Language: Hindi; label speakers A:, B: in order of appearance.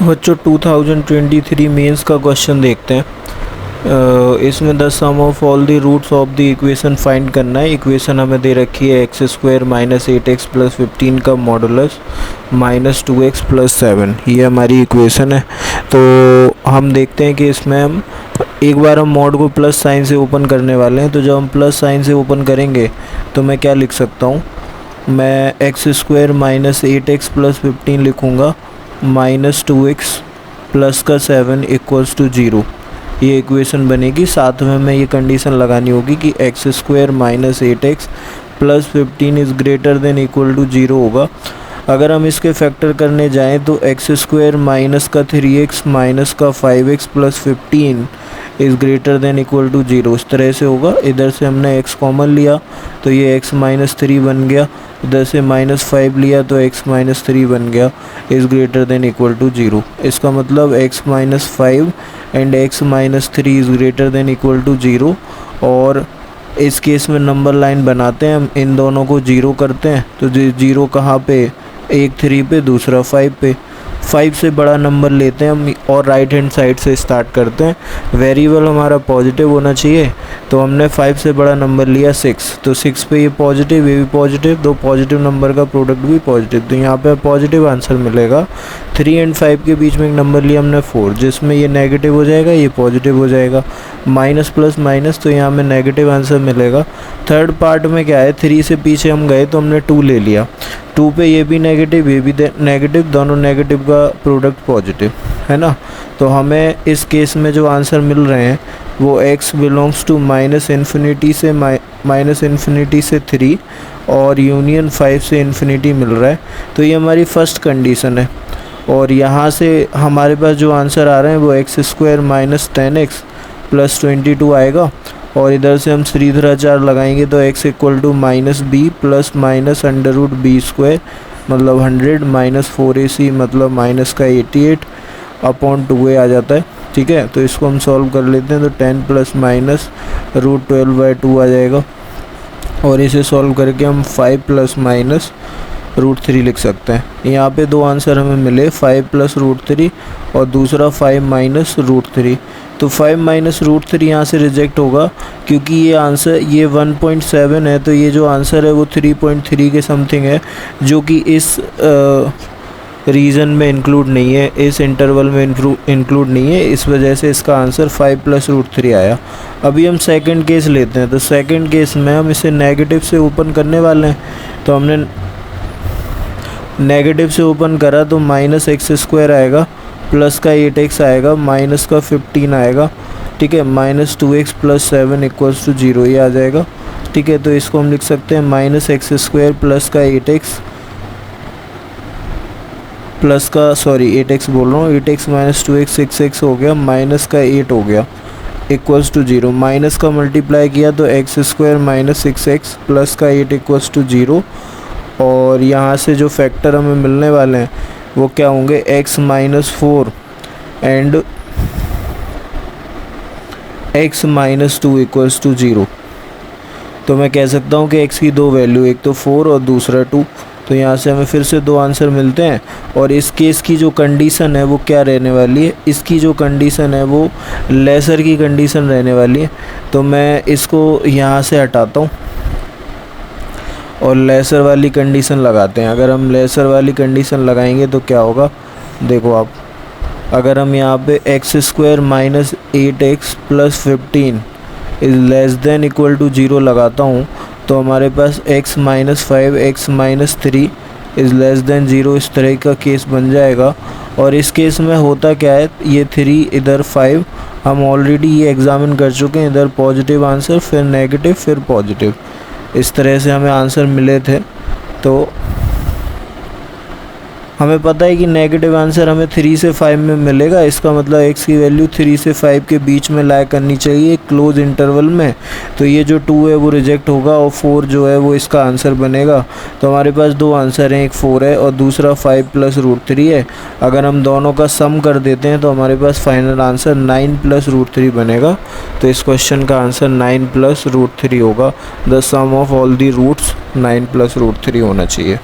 A: बच्चों 2023 मेंस का क्वेश्चन देखते हैं। इसमें the sum of all the roots of the equation find करना है। इक्वेशन हमें दे रखी है x square minus 8x plus 15 का मॉडुलस माइनस 2x प्लस 7, ये हमारी इक्वेशन है। तो हम देखते हैं कि इसमें हम एक बार हम मॉड को प्लस साइन से ओपन करने वाले हैं। तो जब हम प्लस साइन से ओपन करेंगे तो मैं क्या लिख सकता हूँ, मैं x square minus 8x plus 15 लिखूँगा माइनस 2x प्लस का 7 इक्वल्स टू 0, ये इक्वेशन बनेगी। साथ में हमें ये कंडीशन लगानी होगी कि X square minus 8x plus 15 is greater than equal to 0 होगा। अगर हम इसके फैक्टर करने जाएं तो एक्स स्क्वायर माइनस का 3x माइनस का 5x plus 15 is greater than equal to 0, इस तरह से होगा। इधर से हमने x कॉमन लिया तो ये x माइनस 3 बन गया, इधर से माइनस 5 लिया तो x माइनस 3 बन गया, is greater than equal to 0। इसका मतलब x minus 5 and x minus 3 is greater than equal to 0। और इस केस में नंबर लाइन बनाते हैं हम, इन दोनों को 0 करते हैं तो 0 कहाँ पे, एक 3 पे, दूसरा 5 पे। 5 से बड़ा नंबर लेते हैं हम और राइट हैंड साइड से स्टार्ट करते हैं। वेरिएबल हमारा पॉजिटिव होना चाहिए, तो हमने 5 से बड़ा नंबर लिया 6, तो 6 पे ये पॉजिटिव, ये भी पॉजिटिव, दो पॉजिटिव नंबर का प्रोडक्ट भी पॉजिटिव, तो यहाँ पे पॉजिटिव आंसर मिलेगा। 3 एंड 5 के बीच में एक नंबर लिया हमने 4, जिसमें ये नेगेटिव हो जाएगा, ये पॉजिटिव हो जाएगा। माइनस प्लस माइनस, तो यहाँ हमें नेगेटिव आंसर मिलेगा। थर्ड पार्ट में क्या है, 3 से पीछे हम गए तो हमने 2 ले लिया, 2 पे ये भी नेगेटिव, ये भी नेगेटिव, दोनों नेगेटिव का प्रोडक्ट पॉजिटिव है ना। तो हमें इस केस में जो आंसर मिल रहे हैं वो x belongs to minus infinity से 3 और यूनियन 5 से इन्फिनिटी मिल रहा है। तो ये हमारी फर्स्ट कंडीशन है। और यहाँ से हमारे पास जो आंसर आ रहे हैं वो x square minus 10x plus 22 आएगा। और इधर से हम सीधा लगाएंगे तो x equal to minus B plus minus under root B square मतलब 100 माइनस 4ac मतलब माइनस का 88 अपॉन 2a आ जाता है। ठीक है, तो इसको हम सॉल्व कर लेते हैं तो 10 प्लस माइनस रूट 12/2 आ जाएगा। और इसे सॉल्व करके हम 5 प्लस माइनस रूट 3 लिख सकते हैं। यहाँ पे दो आंसर हमें मिले, 5 प्लस रूट 3 और दूसरा 5 माइनस रूट 3। तो 5 माइनस रूट 3 यहाँ से रिजेक्ट होगा क्योंकि ये आंसर ये 1.7 है, तो ये जो आंसर है वो 3.3 के समथिंग है, जो कि इस रीजन में इंक्लूड नहीं है, इस इंटरवल में इंक्लूड नहीं है। इस वजह से इसका आंसर 5 प्लस रूट 3 आया। अभी हम सेकंड केस लेते हैं। तो सेकंड केस में हम इसे नेगेटिव से ओपन करने वाले हैं। तो हमने नेगेटिव से ओपन करा तो माइनस एक्स स्क्वायर आएगा, प्लस का 8x आएगा, माइनस का 15 आएगा। ठीक है, minus 2x plus 7 equals to 0 ये आ जाएगा। ठीक है, तो इसको हम लिख सकते हैं माइनस एक्स स्क्वायर प्लस का 8x प्लस का 8x बोल रहा हूँ, 8x माइनस 2x 6x हो गया, माइनस का 8 हो गया इक्वल्स टू 0। माइनस का मल्टीप्लाई किया तो x square minus 6x plus का 8 इक्वल्स टू 0। और यहाँ से जो फैक्टर हमें मिलने वाले हैं वो क्या होंगे, x minus 4 and x minus 2 equals to 0। तो मैं कह सकता हूँ कि x की दो वैल्यू, एक तो 4 और दूसरा 2। तो यहाँ से हमें फिर से दो आंसर मिलते हैं। और इस केस की जो कंडीशन है वो क्या रहने वाली है, इसकी जो कंडीशन है वो लेसर की कंडीशन रहने वाली है। तो मैं इसको यहाँ से हटाता हूँ और लेसर वाली कंडीशन लगाते हैं। अगर हम लेसर वाली कंडीशन लगाएंगे तो क्या होगा, देखो आप, अगर हम यहाँ पे X square minus 8x plus 15 is less than equal to 0 लगाता हूँ तो हमारे पास x minus 5 x minus 3 is less than 0 इस तरह का केस बन जाएगा। और इस केस में होता क्या है, ये 3 इधर 5 हम ऑलरेडी ये एग्जामिन कर चुके हैं, इधर पॉजिटिव आंसर फिर नेगेटिव फिर पॉजिटिव, इस तरह से हमें आंसर मिले थे। तो हमें पता है कि नेगेटिव आंसर हमें 3 से 5 में मिलेगा। इसका मतलब x की वैल्यू 3 से 5 के बीच में लाया करनी चाहिए क्लोज इंटरवल में। तो ये जो 2 है वो रिजेक्ट होगा और 4 जो है वो इसका आंसर बनेगा। तो हमारे पास दो आंसर हैं, एक 4 है और दूसरा 5 प्लस रूट 3 है। अगर हम दोनों का सम कर देते हैं तो हमारे पास फाइनल आंसर 9 प्लस रूट 3 बनेगा। तो इस क्वेश्चन का आंसर 9 प्लस रूट 3 होगा। The sum of all the roots 9 plus root 3 होना चाहिए।